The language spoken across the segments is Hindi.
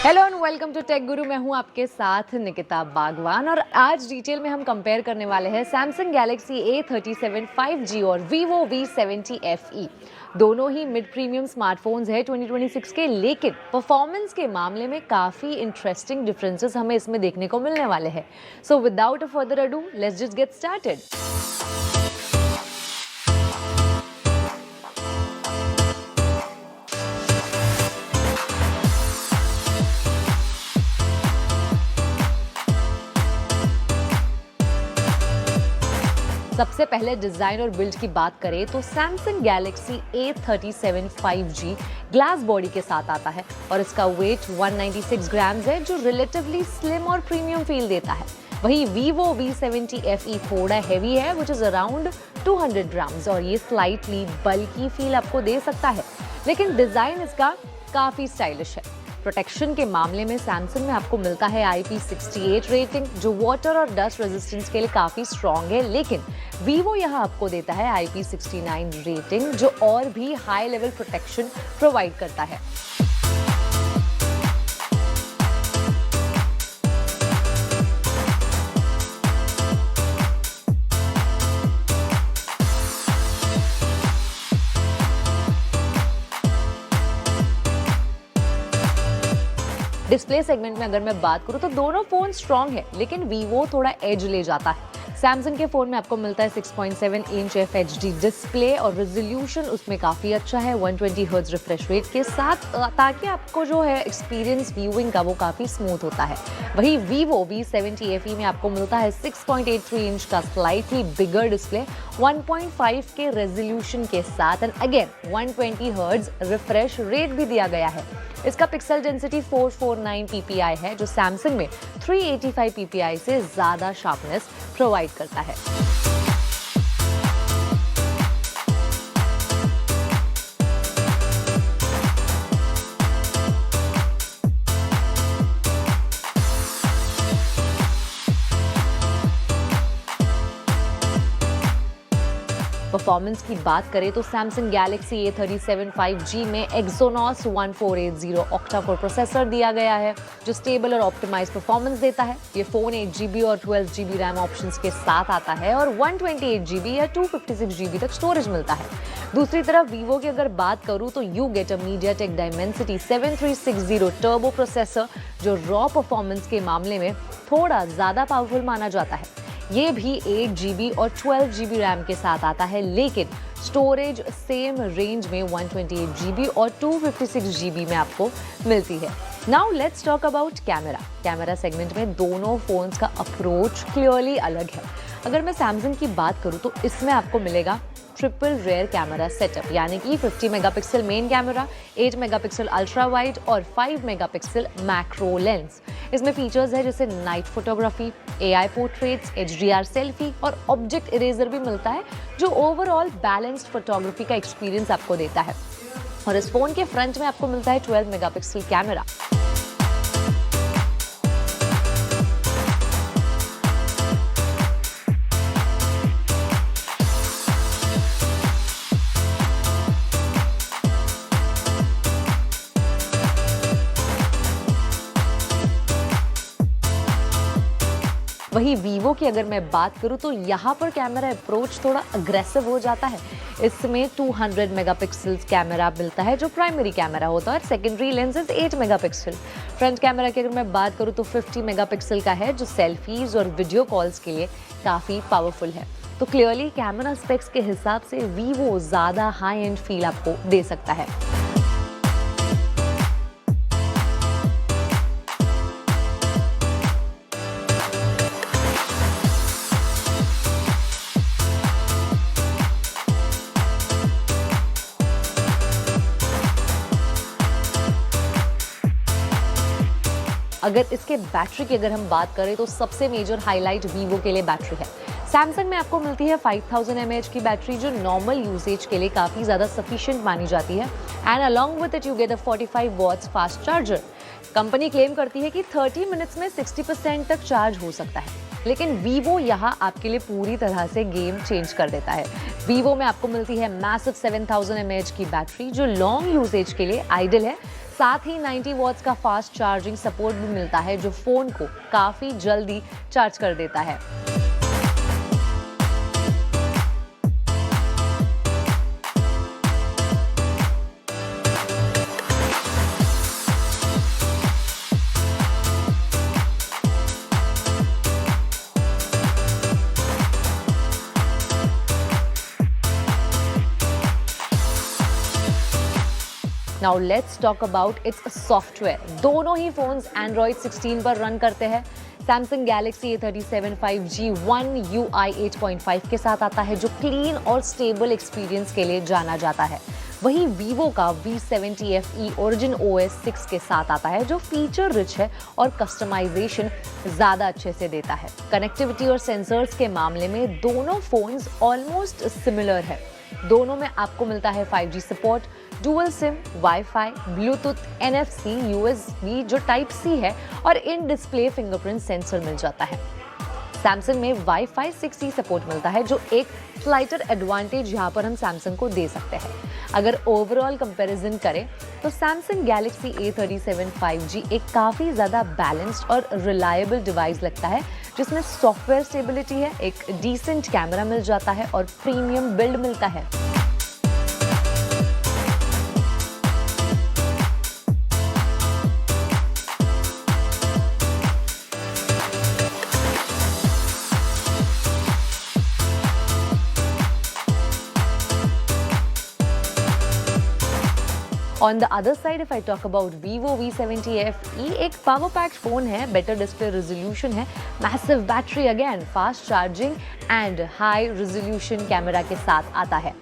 Hello and welcome to Tech Guru. मैं हूं आपके साथ निकिता बागवान और आज डिटेल में हम कंपेयर करने वाले हैं सैमसंग गैलेक्सी A37 5G और Vivo V70 FE। दोनों ही मिड प्रीमियम स्मार्टफोन्स हैं 2026 के, लेकिन परफॉर्मेंस के मामले में काफ़ी इंटरेस्टिंग डिफरेंसेस हमें इसमें देखने को मिलने वाले हैं। So without a further ado let's just get started. सबसे पहले डिजाइन और बिल्ड की बात करें तो Samsung Galaxy A37 5G glass body के साथ आता है और इसका वेट 196 ग्राम्स है, जो रिलेटिवली स्लिम और प्रीमियम फील देता है। वहीं Vivo V70 FE थोड़ा हैवी है, विच इज अराउंड 200 ग्राम्स, और ये स्लाइटली बल्की फील आपको दे सकता है, लेकिन डिजाइन इसका काफी स्टाइलिश है। प्रोटेक्शन के मामले में सैमसंग में आपको मिलता है IP68 रेटिंग, जो वाटर और डस्ट रेजिस्टेंस के लिए काफी स्ट्रॉन्ग है, लेकिन Vivo यहाँ आपको देता है IP69 रेटिंग, जो और भी हाई लेवल प्रोटेक्शन प्रोवाइड करता है। डिस्प्ले सेगमेंट में अगर मैं बात करूं तो दोनों फोन स्ट्रॉन्ग है, लेकिन Vivo थोड़ा एज ले जाता है। सैमसंग के फोन में आपको मिलता है 6.7 इंच FHD डिस्प्ले और रेजोल्यूशन उसमें काफी अच्छा है 120 हर्ट्ज रिफ्रेश रेट के साथ, ताकि आपको जो है एक्सपीरियंस व्यूइंग का वो काफी स्मूथ होता है। वहीं Vivo V70 FE में आपको मिलता है 6.83 इंच का स्लाइटली बिगर डिस्प्ले 1.5 के रेजोल्यूशन के साथ, and again 120 hertz refresh rate भी दिया गया है। इसका पिक्सल डेंसिटी 449 ppi है, जो सैमसंग में 385 ppi से ज्यादा शार्पनेस प्रोवाइड करता है। परफॉर्मेंस की बात करें तो सैमसंग गैलेक्सी A37 5G में Exynos 1480 ऑक्टा कोर प्रोसेसर दिया गया है, जो स्टेबल और ऑप्टिमाइज परफॉर्मेंस देता है। ये फोन 8GB और 12GB रैम ऑप्शंस के साथ आता है और 128GB या 256GB तक स्टोरेज मिलता है। दूसरी तरफ Vivo की अगर बात करूं तो you get a MediaTek Dimensity 7360 turbo processor, जो रॉ परफॉर्मेंस के मामले में थोड़ा ज्यादा पावरफुल माना जाता है। ये भी 8GB और 12GB रैम के साथ आता है, लेकिन स्टोरेज सेम रेंज में 128GB और 256GB में आपको मिलती है। Now let's talk about camera segment में दोनों फोन्स का अप्रोच क्लियरली अलग है। अगर मैं सैमसंग की बात करूं तो इसमें आपको मिलेगा ट्रिपल रेयर कैमरा सेटअप, यानी कि 50 megapixel main camera, 8 megapixel ultra wide और 5 मेगापिक्सल मैक्रो लेंस। इसमें फीचर्स है जैसे night photography, AI portraits, HDR selfie और ऑब्जेक्ट इरेजर भी मिलता है, जो ओवरऑल बैलेंस्ड फोटोग्राफी का एक्सपीरियंस आपको देता है। और इस फोन के फ्रंट में आपको मिलता है 12 मेगापिक्सल कैमरा। वहीं Vivo की अगर मैं बात करूं तो यहाँ पर कैमरा अप्रोच थोड़ा अग्रेसिव हो जाता है। इसमें 200 मेगापिक्सल कैमरा मिलता है, जो प्राइमरी कैमरा होता है, और secondary lenses 8 megapixel. Front camera की अगर मैं बात करूं तो 50 मेगापिक्सल का है, जो सेल्फीज और वीडियो कॉल्स के लिए काफ़ी पावरफुल है। तो क्लियरली कैमरा स्पेक्स के हिसाब से Vivo ज़्यादा हाई एंड फील आपको दे सकता है। अगर इसके बैटरी की अगर हम बात करें तो सबसे मेजर हाईलाइट Vivo के लिए बैटरी है। सैमसंग में आपको मिलती है 5000 mAh की बैटरी, जो नॉर्मल यूसेज के लिए काफ़ी ज़्यादा सफिशिएंट मानी जाती है, and along with it you get a 45 watts fast charger. Company claim करती है कि 30 मिनट्स में 60% तक चार्ज हो सकता है, लेकिन Vivo यहाँ आपके लिए पूरी तरह से गेम चेंज कर देता है। Vivo में आपको मिलती है मैसिव 7000 mAh की बैटरी, जो लॉन्ग यूसेज के लिए आइडियल है। साथ ही 90 वॉट्स का फास्ट चार्जिंग सपोर्ट भी मिलता है जो फोन को काफी जल्दी चार्ज कर देता है। Now let's talk about its software. दोनों ही फोन्स Android 16 पर रन करते हैं। Samsung Galaxy A37 5G One UI 8.5 के साथ आता है जो क्लीन और स्टेबल एक्सपीरियंस के लिए जाना जाता है। वहीं Vivo का V70 FE Origin OS 6 के साथ आता है जो फीचर रिच है और कस्टमाइजेशन ज़्यादा अच्छे से देता है। कनेक्टिविटी और सेंसर्स के मामले में दोनों फोन्स ऑलमोस्ट सिमिलर है। दोनों में आपको मिलता है 5G support, dual SIM, wifi, Bluetooth, NFC, USB जो टाइप C है और इन डिस्प्ले फिंगरप्रिंट सेंसर मिल जाता है। सैमसंग में वाईफाई 6E सपोर्ट मिलता है जो एक स्लाइटर एडवांटेज यहाँ पर हम सैमसंग को दे सकते हैं। अगर ओवरऑल कंपैरिजन करें तो सैमसंग गैलेक्सी A37 5G एक काफ़ी ज़्यादा बैलेंस्ड और रिलायबल डिवाइस लगता है जिसमें सॉफ्टवेयर स्टेबिलिटी है, एक डिसेंट कैमरा मिल जाता है और प्रीमियम बिल्ड मिलता है। On the other side, if I talk about Vivo V70 FE, एक पावर पैक्ड फोन है, बेटर डिस्प्ले रेजोल्यूशन है, massive battery again, fast charging and high resolution camera के साथ आता है।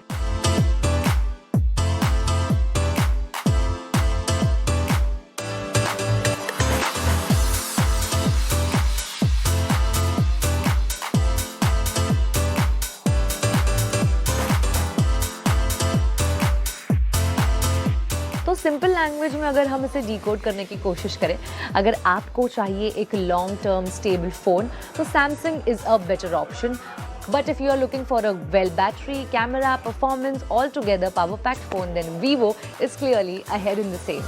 तो सिंपल लैंग्वेज में अगर हम इसे डिकोड करने की कोशिश करें, अगर आपको चाहिए एक लॉन्ग टर्म स्टेबल फोन तो Samsung is a better option, but if you are looking for a well battery, camera, performance, all together power packed phone, then Vivo is clearly ahead in the same.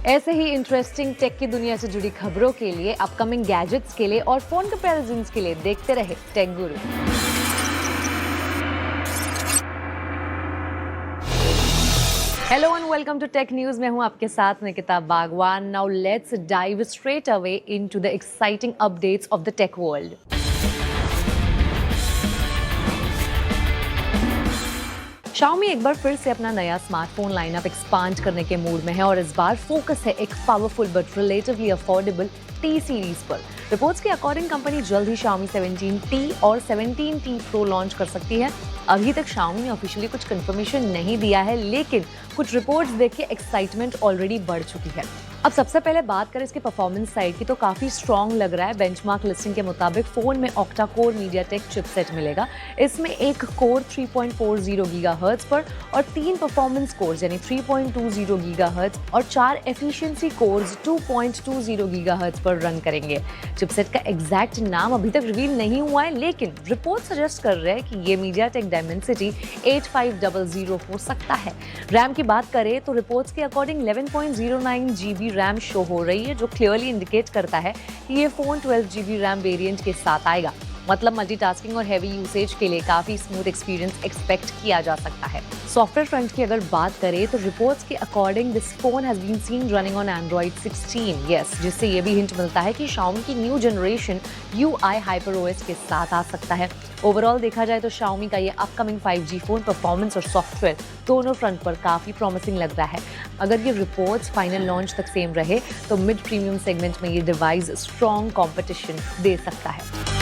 ऐसे ही इंटरेस्टिंग टेक की दुनिया से जुड़ी खबरों के लिए, अपकमिंग गैजेट्स के लिए और फोन कंपैरिजंस के लिए देखते रहे Tech Guru. Hello and welcome to Tech News. मैं हूं आपके साथ Nikita Bagwan. Now let's dive straight away into the exciting updates of the tech world. Xiaomi एक बार फिर से अपना नया स्मार्टफोन लाइनअप एक्सपांड करने के मूड में है और इस बार फोकस है एक powerful but relatively affordable T series पर। रिपोर्ट्स के अकॉर्डिंग कंपनी जल्द ही Xiaomi 17T और 17T Pro लॉन्च कर सकती है। अभी तक Xiaomi ने ऑफिशियली कुछ कंफर्मेशन नहीं दिया है, लेकिन कुछ रिपोर्ट्स देख के एक्साइटमेंट ऑलरेडी बढ़ चुकी है। अब सबसे पहले बात करें इसके परफॉर्मेंस साइड की तो काफ़ी स्ट्रॉन्ग लग रहा है। बेंचमार्क लिस्टिंग के मुताबिक फ़ोन में ऑक्टा कोर मीडियाटेक चिपसेट मिलेगा। इसमें एक कोर 3.40 गीगाहर्ट्ज़ पर और 3 परफॉर्मेंस कोर्स यानी 3.20 गीगाहर्ट्ज़ और 4 एफिशिएंसी कोर्स 2.20 गीगाहर्ट्ज़ पर रन करेंगे। चिपसेट का एग्जैक्ट नाम अभी तक रिवील नहीं हुआ है, लेकिन रिपोर्ट सजेस्ट कर रहे हैं कि ये मीडियाटेक डायमेंसिटी 8500 हो सकता है। रैम की बात करें तो रिपोर्ट्स के अकॉर्डिंग 11.09 GB रैम शो हो रही है, जो क्लियरली इंडिकेट करता है कि ये फोन 12 GB रैम वेरिएंट के साथ आएगा। मतलब मल्टीटास्किंग और हैवी यूसेज के लिए काफी स्मूथ एक्सपीरियंस एक्सपेक्ट किया जा सकता है। सॉफ्टवेयर फ्रंट की अगर बात करें तो रिपोर्ट्स के according this phone has been seen running on Android 16, जिससे ये भी हिंट मिलता है कि Xiaomi की न्यू जनरेशन UI HyperOS के साथ आ सकता है। ओवरऑल देखा जाए तो Xiaomi का ये अपकमिंग 5G फोन परफॉर्मेंस और सॉफ्टवेयर दोनों फ्रंट पर काफी प्रॉमिसिंग लग रहा है। अगर ये रिपोर्ट्स फाइनल लॉन्च तक सेम रहे तो मिड प्रीमियम सेगमेंट में ये डिवाइस स्ट्रॉन्ग कॉम्पिटिशन दे सकता है।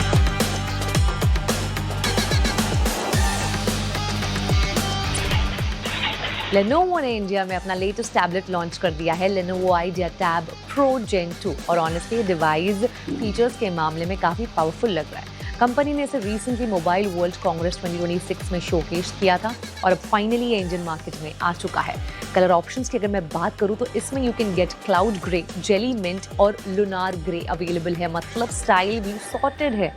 Lenovo ने इंडिया में अपना लेटेस्ट टैबलेट लॉन्च कर दिया है, Lenovo Idea Tab Pro Gen 2, और ऑनेस्टली डिवाइस फीचर्स के मामले में काफ़ी पावरफुल लग रहा है। कंपनी ने इसे रिसेंटली मोबाइल वर्ल्ड कांग्रेस 2026 में शोकेस किया था और अब फाइनली ये इंडियन मार्केट में आ चुका है। कलर ऑप्शंस की अगर मैं बात करूँ तो इसमें you can get cloud grey, jelly mint और लुनार ग्रे अवेलेबल है, मतलब स्टाइल भी सॉर्टेड है।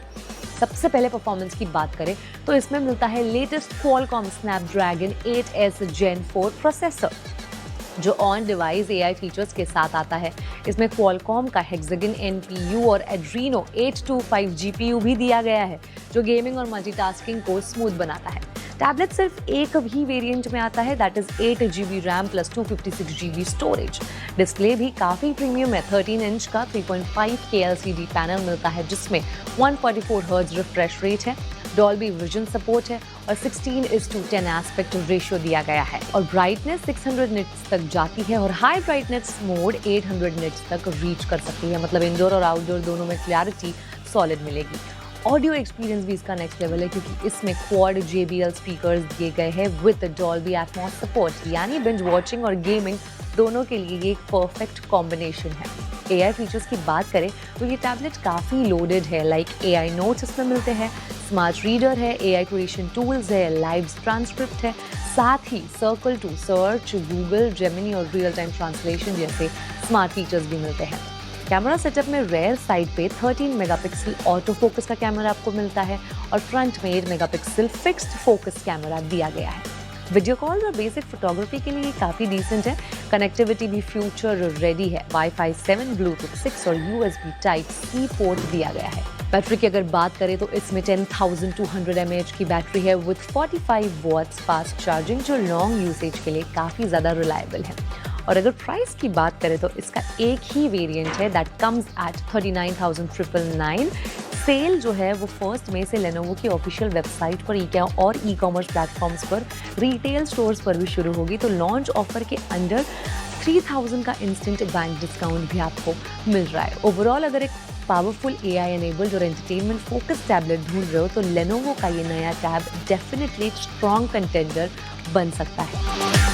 सबसे पहले परफॉर्मेंस की बात करें तो इसमें मिलता है latest Qualcomm Snapdragon 8s Gen 4 processor, जो ऑन डिवाइस AI फीचर्स के साथ आता है। इसमें Qualcomm का Hexagon NPU और Adreno 825 GPU भी दिया गया है, जो गेमिंग और मल्टीटास्किंग को स्मूथ बनाता है। टैबलेट सिर्फ एक ही वेरिएंट में आता है, that is 8GB RAM plus 256GB storage. Display भी काफ़ी प्रीमियम है, 13 इंच का 3.5K LCD पैनल मिलता है, जिसमें 144 हर्ट्ज रिफ्रेश रेट है, डॉल्बी विजन सपोर्ट है और 16:10 एस्पेक्ट रेशियो दिया गया है। और ब्राइटनेस 600 निट्स तक जाती है और हाई ब्राइटनेस मोड 800 निट्स तक रीच कर सकती है, मतलब इंडोर और आउटडोर दोनों में क्लैरिटी सॉलिड मिलेगी। ऑडियो एक्सपीरियंस भी इसका नेक्स्ट लेवल है, क्योंकि इसमें क्वाड JBL स्पीकर्स दिए गए हैं विद डॉल्बी एटमॉस सपोर्ट, यानी बिंज वॉचिंग और गेमिंग दोनों के लिए ये एक परफेक्ट कॉम्बिनेशन है। AI फीचर्स की बात करें तो ये टैबलेट काफ़ी लोडेड है, लाइक AI नोट्स इसमें मिलते हैं, स्मार्ट रीडर है, AI क्रिएशन टूल्स है, लाइव ट्रांसक्रिप्ट है, साथ ही circle to search, Google, Gemini और रियल टाइम ट्रांसलेशन जैसे स्मार्ट फीचर्स भी मिलते हैं। कैमरा सेटअप में रेयर साइड पे 13 मेगापिक्सल ऑटो फोकस का कैमरा आपको मिलता है और फ्रंट में 8 मेगापिक्सल फिक्स्ड फोकस कैमरा दिया गया है। वीडियो कॉल और बेसिक फोटोग्राफी के लिए काफ़ी डिसेंट है। कनेक्टिविटी भी फ्यूचर रेडी है, Wi-Fi 7, Bluetooth 6 और USB Type-C पोर्ट दिया गया है। बैटरी की अगर बात करें तो इसमें 10,200 mAh की बैटरी है विद 45 वॉट्स फास्ट चार्जिंग, जो लॉन्ग यूसेज के लिए काफ़ी ज़्यादा रिलायबल है। और अगर प्राइस की बात करें तो इसका एक ही वेरिएंट है, दैट कम्स एट 39,999। सेल जो है वो 1 मई से लेनोवो की ऑफिशियल वेबसाइट पर IKEA और ई-कॉमर्स प्लेटफॉर्म्स पर, रिटेल स्टोर्स पर भी शुरू होगी। तो लॉन्च ऑफर के अंडर 3000 का इंस्टेंट बैंक डिस्काउंट भी आपको मिल रहा है। ओवरऑल अगर एक पावरफुल AI एनेबल्ड और एंटरटेनमेंट फोकस टैबलेट ढूंढ रहे हो तो लेनोवो का ये नया टैब डेफिनेटली स्ट्रॉन्ग कंटेंडर बन सकता है।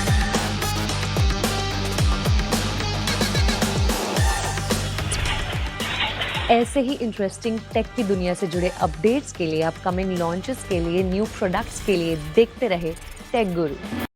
ऐसे ही इंटरेस्टिंग टेक की दुनिया से जुड़े अपडेट्स के लिए, अपकमिंग लॉन्चेस के लिए, न्यू प्रोडक्ट्स के लिए देखते रहे टेक गुरु।